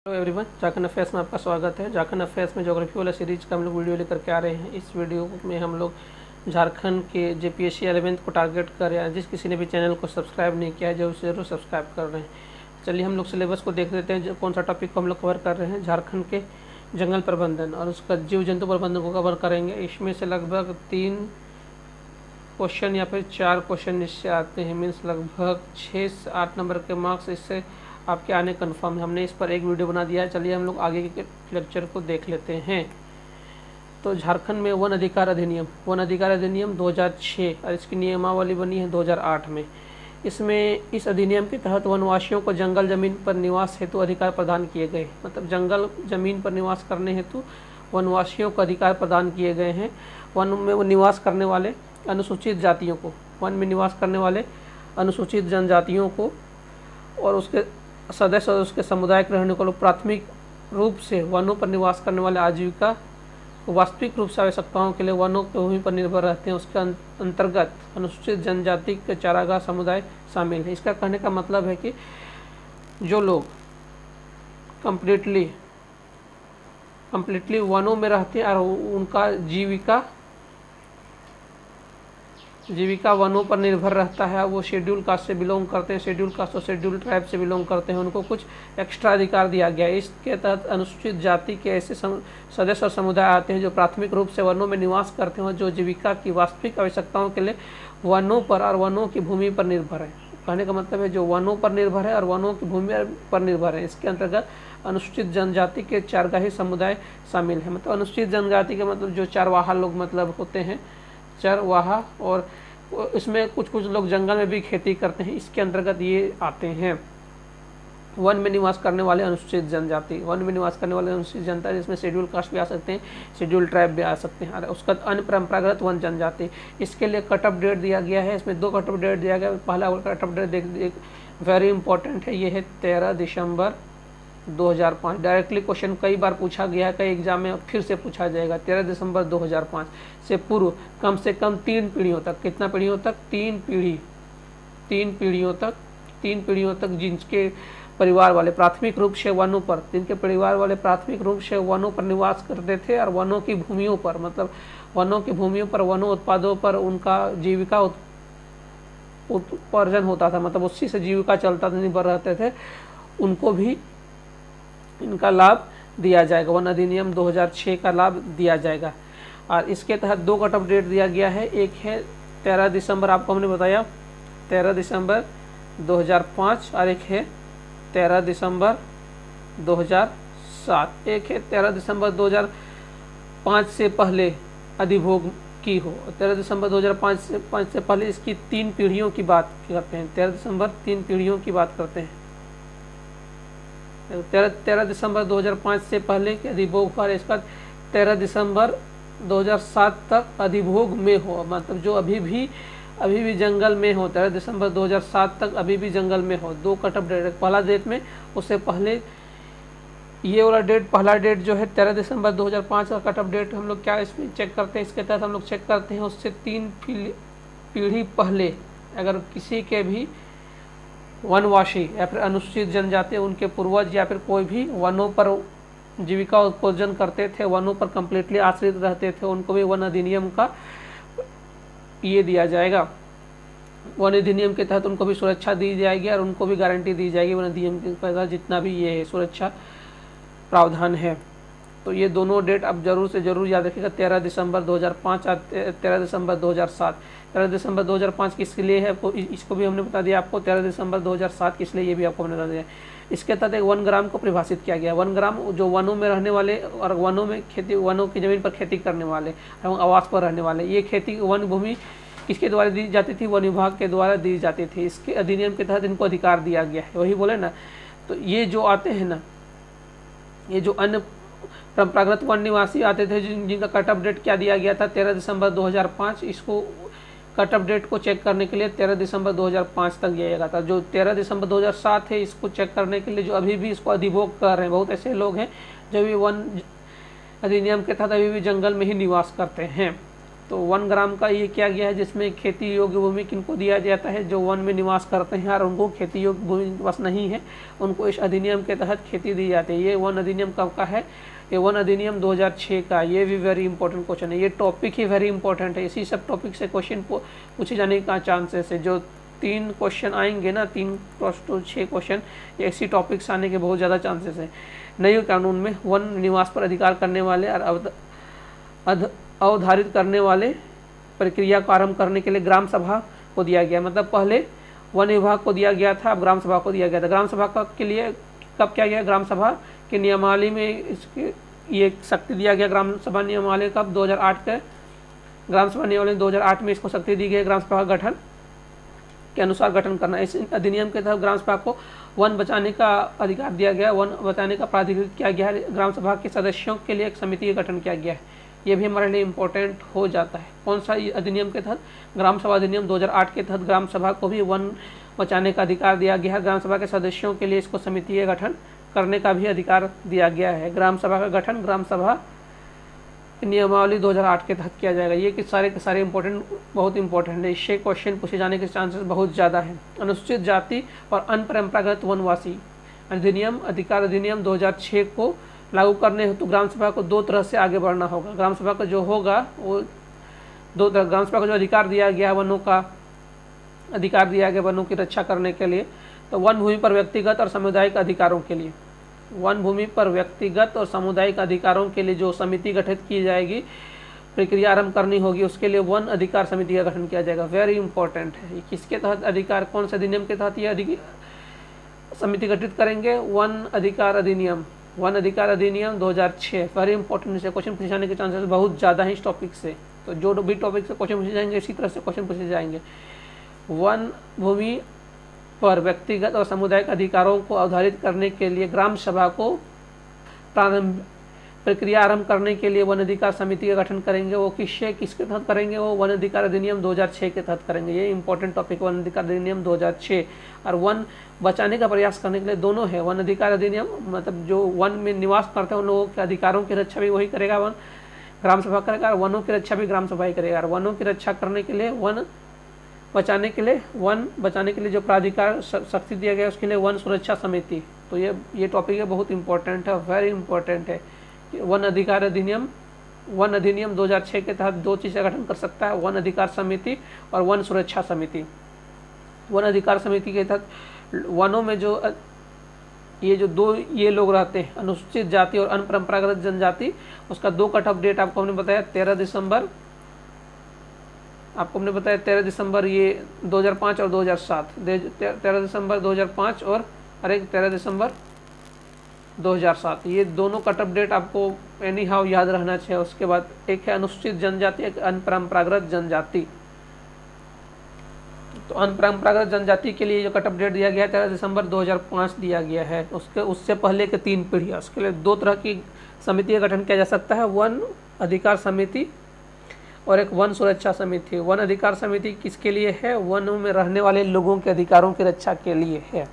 Hello everyone, Jharkhand affairs में आपका स्वागत है। झारखंड अफेयर्स में ज्योग्राफी वाला सीरीज का हम लोग वीडियो लेकर के आ रहे हैं। इस वीडियो में हम लोग झारखंड के जेपीएससी 11th को टारगेट कर रहे हैं। जिस किसी ने भी चैनल को सब्सक्राइब नहीं किया है जरूर सब्सक्राइब कर रहे हैं। चलिए हम लोग सिलेबस को देख लेते हैं। जो कौन सा टॉपिक को हम लोग कवर कर रहे हैं, झारखंड के जंगल प्रबंधन और उसका जीव जंतु प्रबंधन को कवर करेंगे। इसमें से लगभग 3 क्वेश्चन या फिर 4 क्वेश्चन इससे आते हैं, मीन्स लगभग 6 से 8 नंबर के मार्क्स इससे आपके आने कन्फर्म है। हमने इस पर एक वीडियो बना दिया है। चलिए हम लोग आगे के लेक्चर को देख लेते हैं। तो झारखंड में वन अधिकार अधिनियम 2006 और इसकी नियमावली बनी है 2008 में। इसमें इस अधिनियम के तहत वनवासियों को जंगल जमीन पर निवास हेतु अधिकार प्रदान किए गए। मतलब जंगल जमीन पर निवास करने हेतु वनवासियों को अधिकार प्रदान किए गए हैं। वन में वो निवास करने वाले अनुसूचित जातियों को, वन में निवास करने वाले अनुसूचित जनजातियों को और उसके सदस्य और उसके समुदाय के रहने वालों प्राथमिक रूप से वनों पर निवास करने वाले आजीविका वास्तविक रूप से आवश्यकताओं के लिए वनों की भूमि पर निर्भर रहते हैं। उसके अंतर्गत अनुसूचित जनजाति के चारागाह समुदाय शामिल है। इसका कहने का मतलब है कि जो लोग कंप्लीटली वनों में रहते हैं और उनका जीविका वनों पर निर्भर रहता है, वो शेड्यूल कास्ट से बिलोंग करते हैं, शेड्यूल कास्ट और शेड्यूल ट्राइब से बिलोंग करते हैं, उनको कुछ एक्स्ट्रा अधिकार दिया गया है। इसके तहत अनुसूचित जाति के ऐसे सदस्य और समुदाय आते हैं जो प्राथमिक रूप से वनों में निवास करते हैं और जो जीविका की वास्तविक आवश्यकताओं के लिए वनों पर और वनों की भूमि पर निर्भर है। कहने का मतलब है जो वनों पर निर्भर है और वनों की भूमि पर निर्भर है। इसके अंतर्गत अनुसूचित जनजाति के चारगाही समुदाय शामिल है। मतलब अनुसूचित जनजाति के मतलब जो चारवाहा लोग मतलब होते हैं, चरवाहा, और इसमें कुछ लोग जंगल में भी खेती करते हैं, इसके अंतर्गत ये आते हैं। वन में निवास करने वाले अनुसूचित जनजाति, वन में निवास करने वाले अनुसूचित जनता, जिसमें शेड्यूल कास्ट भी आ सकते हैं, शेड्यूल ट्राइब भी आ सकते हैं। और उसका अन्य परंपरागत वन जनजाति, इसके लिए कट ऑफ डेट दिया गया है। इसमें 2 कट ऑफ डेट दिया गया है। पहला cut off date very important है, ये है 13 दिसंबर 2005। डायरेक्टली क्वेश्चन कई बार पूछा गया है, कई एग्जाम में फिर से पूछा जाएगा। 13 दिसंबर 2005 से पूर्व कम से कम 3 पीढ़ियों तक, कितना पीढ़ियों तक? 3 पीढ़ियों तक जिनके परिवार वाले प्राथमिक रूप से वनों पर, जिनके परिवार वाले प्राथमिक रूप से वनों पर निवास करते थे और वनों की भूमियों पर, मतलब वनों की भूमियों पर वनों उत्पादों पर उनका जीविका उपार्जन होता था, मतलब उसी से जीविका चलता था, निर्भर रहते थे, उनको भी इनका लाभ दिया जाएगा। वन अधिनियम 2006 का लाभ दिया जाएगा। और इसके तहत 2 कट ऑफ डेट दिया गया है। एक है 13 दिसंबर, आपको हमने बताया 13 दिसंबर 2005, और एक है 13 दिसंबर 2007। एक है 13 दिसंबर 2005 से पहले अधिभोग की हो। 13 दिसंबर 2005 से पहले इसकी 3 पीढ़ियों की बात करते हैं। 13 दिसंबर 3 पीढ़ियों की बात करते हैं। 13 दिसंबर 2005 से पहले के अधिभोग पर, इसका 13 दिसंबर 2007 तक अधिभोग में हो, मतलब जो अभी भी जंगल में हो, 13 दिसंबर 2007 तक अभी भी जंगल में हो। 2 कट ऑफ डेट, पहला डेट में, उससे पहले ये वाला डेट, पहला डेट जो है 13 दिसंबर 2005 का कट ऑफ डेट हम लोग क्या इसमें चेक करते हैं, इसके तहत हम लोग चेक करते हैं उससे 3 पीढ़ी पहले अगर किसी के भी वनवासी या फिर अनुसूचित जनजाति, उनके पूर्वज या फिर कोई भी वनों पर जीविका उत्पादन करते थे, वनों पर कंप्लीटली आश्रित रहते थे, उनको भी वन अधिनियम का ये दिया जाएगा। वन अधिनियम के तहत उनको भी सुरक्षा दी जाएगी और उनको भी गारंटी दी जाएगी वन अधिनियम के तहत जितना भी ये सुरक्षा प्रावधान है। तो ये दोनों डेट आप जरूर से जरूर याद रखिएगा, 13 दिसंबर 2005 और 13 दिसंबर 2007। 13 दिसंबर 2005 किसके लिए है, इसको भी हमने बता दिया आपको। 13 दिसंबर 2007 किस लिए, ये भी आपको हमने बता दिया। इसके तहत एक 1 ग्राम को परिभाषित किया गया। 1 ग्राम जो वनों में रहने वाले और वनों में खेती, वनों की जमीन पर खेती करने वाले एवं आवास पर रहने वाले, ये खेती वन भूमि किसके द्वारा दी जाती थी? वन विभाग के द्वारा दी जाती थी। इसके अधिनियम के तहत इनको अधिकार दिया गया है, वही बोले ना। तो ये जो आते हैं ना, ये जो अन्य परंपरागत वन निवासी आते थे जिनका कट ऑफ डेट क्या दिया गया था, 13 दिसंबर 2005, इसको कट ऑफ डेट को चेक करने के लिए 13 दिसंबर 2005 तक दिया गया था। जो 13 दिसंबर 2007 है, इसको चेक करने के लिए जो अभी भी इसको अधिभोग कर रहे हैं, बहुत ऐसे लोग हैं जो भी वन अधिनियम के तहत अभी भी जंगल में ही निवास करते हैं। तो 1 ग्राम का ये किया गया है, जिसमें खेती योग्य भूमि किनको दिया जाता है, जो वन में निवास करते हैं और उनको खेती योग्य भूमि निवास नहीं है, उनको इस अधिनियम के तहत खेती दी जाती है। ये वन अधिनियम कब का है? ये वन अधिनियम 2006 का। ये भी वेरी इंपॉर्टेंट क्वेश्चन है, ये टॉपिक ही वेरी इंपॉर्टेंट है। इसी सब टॉपिक से क्वेश्चन पूछे जाने का चांसेस है। जो 3 क्वेश्चन आएंगे ना, 3 to 6 क्वेश्चन ऐसी टॉपिक से आने के बहुत ज़्यादा चांसेस है। नए कानून में वन निवास पर अधिकार करने वाले और अवधारित करने वाले प्रक्रिया को आरंभ करने के लिए ग्राम सभा को दिया गया। मतलब पहले वन विभाग को दिया गया था, अब ग्राम सभा को दिया गया था। ग्राम सभा के लिए कब किया गया? ग्राम सभा के नियमावली में इसके ये शक्ति दिया गया। ग्राम सभा नियमावली कब? 2008 के ग्राम सभा नियमावली 2008 में इसको शक्ति दी गई ग्राम सभा का गठन के अनुसार गठन करना। इस अधिनियम के तहत ग्राम सभा को वन बचाने का अधिकार दिया गया, वन बचाने का प्राधिकृत किया गया है। ग्राम सभा के सदस्यों के लिए एक समिति का गठन किया गया है। ये भी हमारे लिए इम्पोर्टेंट हो जाता है। कौन सा अधिनियम के तहत? ग्राम सभा अधिनियम 2008 के तहत ग्राम सभा को भी वन बचाने का अधिकार दिया गया है। ग्राम सभा के सदस्यों के लिए इसको समिति का गठन करने का भी अधिकार दिया गया है। ग्राम सभा का गठन ग्राम सभा नियमावली 2008 के तहत किया जाएगा। ये कि सारे के सारे बहुत इंपॉर्टेंट है। इससे क्वेश्चन पूछे जाने के चांसेस बहुत ज़्यादा है। अनुसूचित जाति और अनपरंपरागत वनवासी अधिनियम अधिकार अधिनियम 2006 को लागू करने हेतु ग्राम सभा को 2 तरह से आगे बढ़ना होगा। ग्राम सभा का जो होगा वो 2 तरह, ग्राम सभा को जो अधिकार दिया गया वनों का अधिकार दिया गया वनों की रक्षा करने के लिए, तो वन भूमि पर व्यक्तिगत और सामुदायिक अधिकारों के लिए, वन भूमि पर व्यक्तिगत और सामुदायिक अधिकारों के लिए जो समिति गठित की जाएगी, प्रक्रिया आरंभ करनी होगी, उसके लिए वन अधिकार समिति का गठन किया जाएगा। वेरी इंपॉर्टेंट है। किसके तहत अधिकार, कौन से अधिनियम के तहत ये समिति गठित करेंगे? वन अधिकार अधिनियम 2006। वेरी इंपॉर्टेंट से क्वेश्चन पूछे जाने के चांसेस बहुत ज़्यादा है इस टॉपिक से। तो जो भी टॉपिक से क्वेश्चन पूछे जाएंगे इसी तरह से क्वेश्चन पूछे जाएंगे। वन भूमि पर व्यक्तिगत और सामुदायिक अधिकारों को अवधारित करने के लिए ग्राम सभा को प्रक्रिया आरंभ करने के लिए वन अधिकार समिति का गठन करेंगे। वो किसके तहत करेंगे? वो वन अधिकार अधिनियम 2006 के तहत करेंगे। ये इंपॉर्टेंट टॉपिक वन अधिकार अधिनियम 2006। और वन बचाने का प्रयास करने के लिए दोनों है। वन अधिकार अधिनियम मतलब जो वन में निवास करते हैं उन लोगों के अधिकारों की रक्षा भी वही करेगा, वन ग्राम सभा करेगा, और वनों की रक्षा भी ग्राम सभा ही करेगा। और वनों की रक्षा करने के लिए वन बचाने के लिए जो प्राधिकार शक्ति दिया गया उसके लिए वन सुरक्षा समिति। तो ये टॉपिक है, बहुत इंपॉर्टेंट है, वेरी इंपॉर्टेंट है। वन अधिनियम 2006 के तहत 2 चीज़ का गठन कर सकता है, वन अधिकार समिति और वन सुरक्षा समिति। वन अधिकार समिति के तहत वनों में जो ये लोग रहते हैं, अनुसूचित जाति और अनपरंपरागत जनजाति, उसका 2 कट ऑफ डेट आपको हमने बताया 13 दिसंबर आपको हमने बताया 13 दिसंबर ये 2005 और 2007, 13 दिसंबर 2005 और 13 दिसंबर 2007, ये दोनों कट ऑफ डेट आपको एनी हाउ याद रहना चाहिए। उसके बाद एक है अनुसूचित जनजाति, एक अनपरंपरागत जनजाति। तो अनपरंपरागत जनजाति के लिए जो कट ऑफ डेट दिया गया है 13 दिसंबर 2005 दिया गया है। उससे पहले के 3 पीढ़ियाँ, उसके लिए 2 तरह की समिति का गठन किया जा सकता है, वन अधिकार समिति और एक वन सुरक्षा समिति। वन अधिकार समिति किसके लिए है? वनों में रहने वाले लोगों के अधिकारों की रक्षा के लिए है।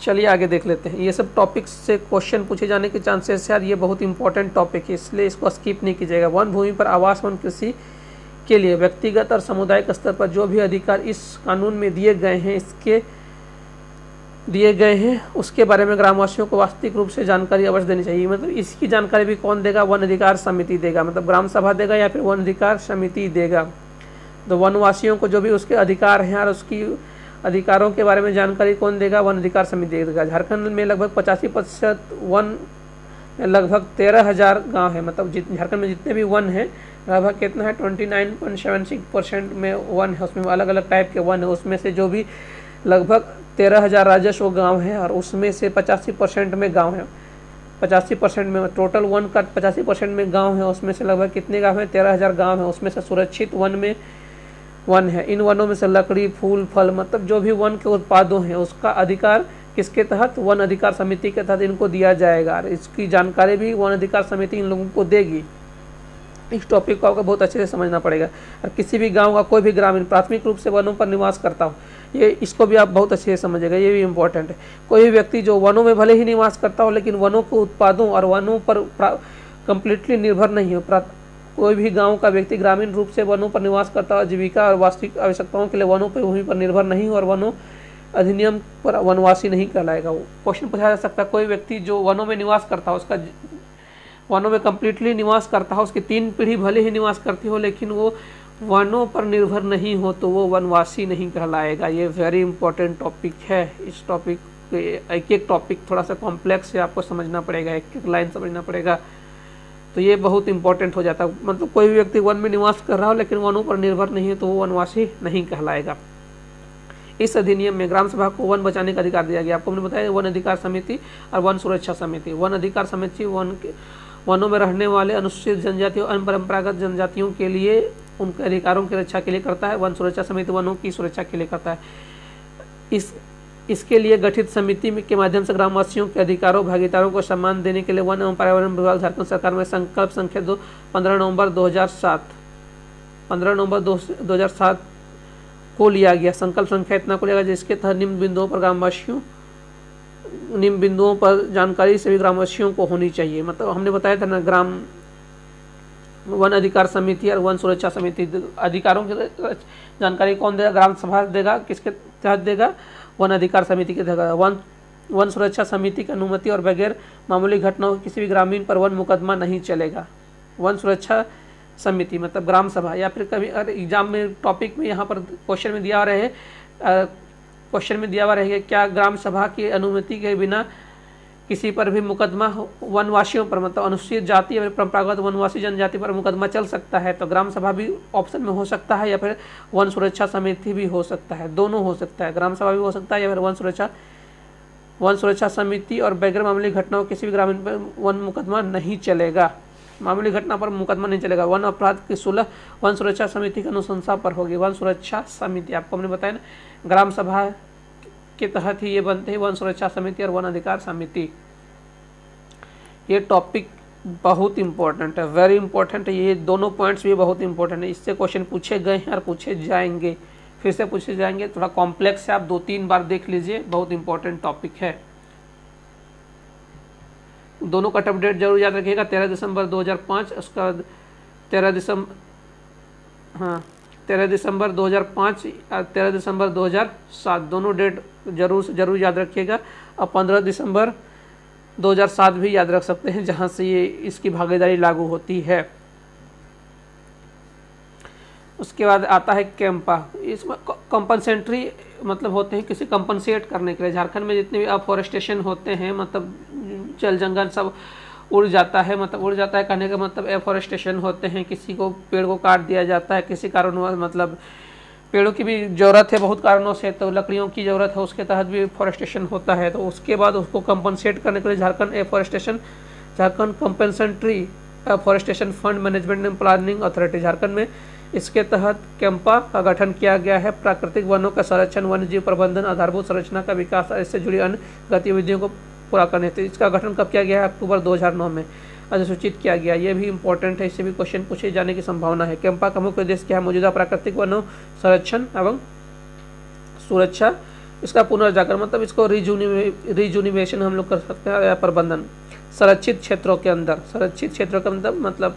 चलिए आगे देख लेते हैं। ये सब टॉपिक्स से क्वेश्चन पूछे जाने के चांसेस है यार, ये बहुत इंपॉर्टेंट टॉपिक है, इसलिए इसको स्किप नहीं कीजिएगा। वन भूमि पर आवास वन कृषि के लिए व्यक्तिगत और सामुदायिक स्तर पर जो भी अधिकार इस कानून में दिए गए हैं उसके बारे में ग्रामवासियों को वास्तविक रूप से जानकारी अवश्य देनी चाहिए। मतलब इसकी जानकारी भी कौन देगा? वन अधिकार समिति देगा, मतलब ग्राम सभा देगा या फिर वन अधिकार समिति देगा। तो वनवासियों को जो भी उसके अधिकार हैं और उसकी अधिकारों के बारे में जानकारी कौन देगा? वन अधिकार समिति देगा। झारखंड में लगभग 85% वन, लगभग 13,000 गाँव है। मतलब झारखंड में जितने भी वन हैं लगभग कितना है? 29.76% में वन है, उसमें अलग अलग टाइप के वन है। उसमें से जो भी लगभग 13,000 राजस्व गांव है और उसमें से 85% में गांव है। 85% में टोटल वन का 85% में गांव है, उसमें से लगभग कितने गांव हैं? 13,000 गांव है। उसमें से सुरक्षित वन है। इन वनों में से लकड़ी, फूल, फल, मतलब जो भी वन के उत्पादों हैं उसका अधिकार किसके तहत? वन अधिकार समिति के तहत इनको दिया जाएगा। इसकी जानकारी भी वन अधिकार समिति इन लोगों को देगी। इस टॉपिक को आपको बहुत अच्छे से समझना पड़ेगा। और किसी भी गांव का कोई भी ग्रामीण प्राथमिक रूप से वनों पर निवास करता हो, ये इसको भी आप बहुत अच्छे से समझिएगा, ये भी इम्पोर्टेंट है। कोई भी व्यक्ति जो वनों में भले ही निवास करता हो लेकिन वनों के उत्पादों और वनों पर कंप्लीटली निर्भर नहीं हो, कोई भी गांव का व्यक्ति ग्रामीण रूप से वनों पर निवास करता है, जीविका और वास्तविक आवश्यकताओं के लिए वनों पर भूमि पर निर्भर नहीं हो और वनों अधिनियम पर वनवासी नहीं कहलाएगा। वो क्वेश्चन पूछा जा सकता है, कोई व्यक्ति जो वनों में निवास करता है, उसका वनों में कम्प्लीटली निवास करता है, उसकी 3 पीढ़ी भले ही निवास करती हो लेकिन वो वनों पर निर्भर नहीं हो तो वो वनवासी नहीं कहलाएगा। ये वेरी इंपॉर्टेंट टॉपिक है। इस टॉपिक पे एक एक टॉपिक थोड़ा सा कॉम्प्लेक्स है, आपको समझना पड़ेगा, एक एक लाइन समझना पड़ेगा, तो ये बहुत इंपॉर्टेंट हो जाता है। मतलब कोई भी व्यक्ति वन में निवास कर रहा हो लेकिन वनों पर निर्भर नहीं है तो वो वनवासी नहीं कहलाएगा। इस अधिनियम में ग्राम सभा को वन बचाने का अधिकार दिया गया। आपको हमने बताया वन अधिकार समिति और वन सुरक्षा समिति। वन अधिकार समिति वनों में रहने वाले अनुसूचित जनजातियों और परंपरागत जनजातियों के लिए उनके अधिकारों की रक्षा के लिए करता है। वन सुरक्षा समिति वनों की सुरक्षा के लिए करता है। इसके लिए गठित समिति के माध्यम से ग्रामवासियों के अधिकारों भागीदारों को सम्मान देने के लिए वन एवं पर्यावरण विभाग झारखंड सरकार में संकल्प संख्या 15 नवंबर 2007 को लिया गया। संकल्प संख्या इतना को लिया गया जिसके तहत निम्न बिंदुओं पर जानकारी सभी ग्रामवासियों को होनी चाहिए। मतलब हमने बताया था ना, ग्राम वन अधिकार समिति और वन सुरक्षा समिति अधिकारों की जानकारी कौन देगा? ग्राम सभा देगा। किसके तहत देगा? वन अधिकार समिति के तहत। वन सुरक्षा समिति की अनुमति और बगैर मामूली घटनाओं किसी भी ग्रामीण पर वन मुकदमा नहीं चलेगा। वन सुरक्षा समिति मतलब ग्राम सभा, या फिर कभी अगर एग्जाम में टॉपिक में यहाँ पर क्वेश्चन में दिया हुआ रहेगा क्या ग्राम सभा की अनुमति के बिना किसी पर भी मुकदमा वनवासियों पर मतलब अनुसूचित जाति या परंपरागत वनवासी जनजाति पर मुकदमा चल सकता है? तो ग्राम सभा भी ऑप्शन में हो सकता है या फिर वन सुरक्षा समिति भी हो सकता है, दोनों हो सकता है। ग्राम सभा भी हो सकता है या फिर वन सुरक्षा समिति और बगैर मामूली घटनाओं किसी भी ग्रामीण पर वन मुकदमा नहीं चलेगा। मामूली घटना पर मुकदमा नहीं चलेगा। वन अपराध की सुलह वन सुरक्षा समिति की अनुशंसा पर होगी। वन सुरक्षा समिति आपको हमने बताया ना, ग्राम सभा के तहत ही ये बनते हैं वन सुरक्षा समिति और वन अधिकार समिति। ये टॉपिक बहुत इंपॉर्टेंट है, वेरी इंपॉर्टेंट है। ये दोनों पॉइंट्स भी बहुत इंपॉर्टेंट है। इससे क्वेश्चन पूछे गए हैं और पूछे जाएंगे, फिर से पूछे जाएंगे। थोड़ा कॉम्प्लेक्स है, आप 2-3 बार देख लीजिए, बहुत इंपॉर्टेंट टॉपिक है। दोनों का टफ डेट जरूर याद रखिएगा, 13 दिसंबर 2005, उसका 13 दिसंबर 2005 और 13 दिसंबर 2007 दोनों डेट जरूर याद रखिएगा। और 15 दिसंबर 2007 भी याद रख सकते हैं जहां से ये इसकी भागीदारी लागू होती है। उसके बाद आता है कैंपा। इसमें कंपनसेंट्री मतलब होते हैं किसी कंपनसेट करने के लिए। झारखंड में जितने भी अफॉरेस्टेशन होते हैं मतलब जल जंगल सब उड़ जाता है, मतलब उड़ जाता है कहने का मतलब एफॉरेस्टेशन होते हैं। किसी को पेड़ को काट दिया जाता है किसी कारणों, मतलब पेड़ों की भी ज़रूरत है बहुत कारणों से, तो लकड़ियों की ज़रूरत है, उसके तहत भी एफॉरेस्टेशन होता है। तो उसके बाद उसको कंपनसेट करने के लिए Jharkhand compensatory afforestation fund management and planning authority Jharkhand में इसके तहत कैंपा का गठन किया गया है। प्राकृतिक वनों का संरक्षण, वन्यजीव प्रबंधन, आधारभूत संरचना का विकास और इससे जुड़ी अन्य गतिविधियों को पूरा करने थे। इसका गठन कब किया गया है? अक्टूबर 2009 में अधिसूचित किया गया। यह भी इंपॉर्टेंट है, इससे भी क्वेश्चन पूछे जाने की संभावना है। कैंपा का मुख्य उद्देश्य क्या है? मौजूदा प्राकृतिक वनों संरक्षण एवं सुरक्षा, इसका पुनर्जागरण मतलब इसको रिजुनिवेशन हम लोग कर सकते हैं या प्रबंधन। संरक्षित क्षेत्रों के अंदर मतलब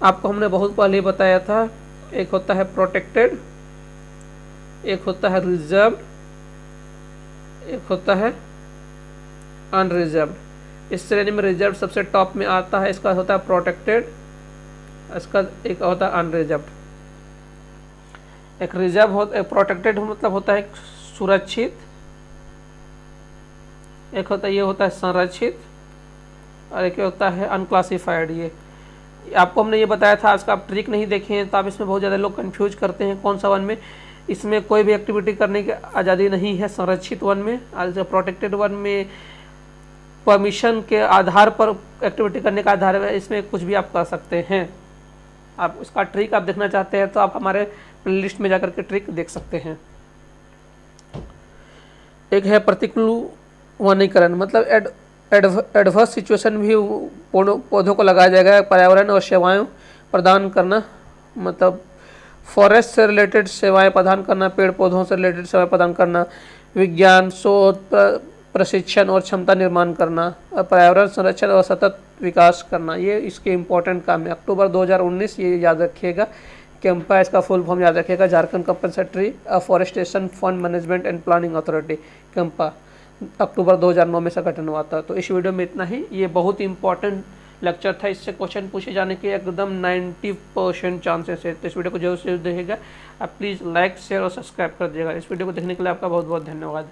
आपको हमने बहुत पहले बताया था, एक होता है प्रोटेक्टेड, एक होता है रिजर्व्ड, एक होता है अनरिजर्व्ड। इस श्रेणी में रिजर्व सबसे टॉप में आता है, इसका होता है प्रोटेक्टेड, इसका एक होता है अनरिजर्व्ड। एक रिजर्व होता है, प्रोटेक्टेड मतलब होता है सुरक्षित, एक होता है ये होता है संरक्षित, और एक होता है अनक्लासिफाइड। ये आपको हमने ये बताया था, आज का आप ट्रिक नहीं देखे हैं तो आप इसमें बहुत ज़्यादा लोग कंफ्यूज करते हैं कौन सा वन में। इसमें कोई भी एक्टिविटी करने की आज़ादी नहीं है संरक्षित वन में। आज प्रोटेक्टेड वन में परमिशन के आधार पर एक्टिविटी करने का आधार है, इसमें कुछ भी आप कर सकते हैं। आप इसका ट्रिक आप देखना चाहते हैं तो आप हमारे प्लेलिस्ट में जाकर के ट्रिक देख सकते हैं। एक है प्रतिकूल वनीकरण, मतलब एडवर्स सिचुएशन भी पौधों को लगाया जाएगा। पर्यावरण और सेवाएं प्रदान करना, मतलब फॉरेस्ट से रिलेटेड सेवाएं प्रदान करना, पेड़ पौधों से रिलेटेड सेवाएं प्रदान करना, विज्ञान शोध प्रशिक्षण और क्षमता निर्माण करना, पर्यावरण संरक्षण और सतत विकास करना, ये इसके इम्पोर्टेंट काम है। अक्टूबर 2019 ये याद रखिएगा। कैंपा इसका फुल फॉर्म याद रखिएगा, Jharkhand compensatory forestation fund management and planning authority, CAMPA. अक्टूबर 2009 में इसका गठन हुआ था। तो इस वीडियो में इतना ही। ये बहुत इंपॉर्टेंट लेक्चर था, इससे क्वेश्चन पूछे जाने के एकदम 90% चांसेस है। तो इस वीडियो को जरूर से देखिएगा। आप प्लीज़ लाइक शेयर और सब्सक्राइब कर दीजिएगा। इस वीडियो को देखने के लिए आपका बहुत बहुत धन्यवाद।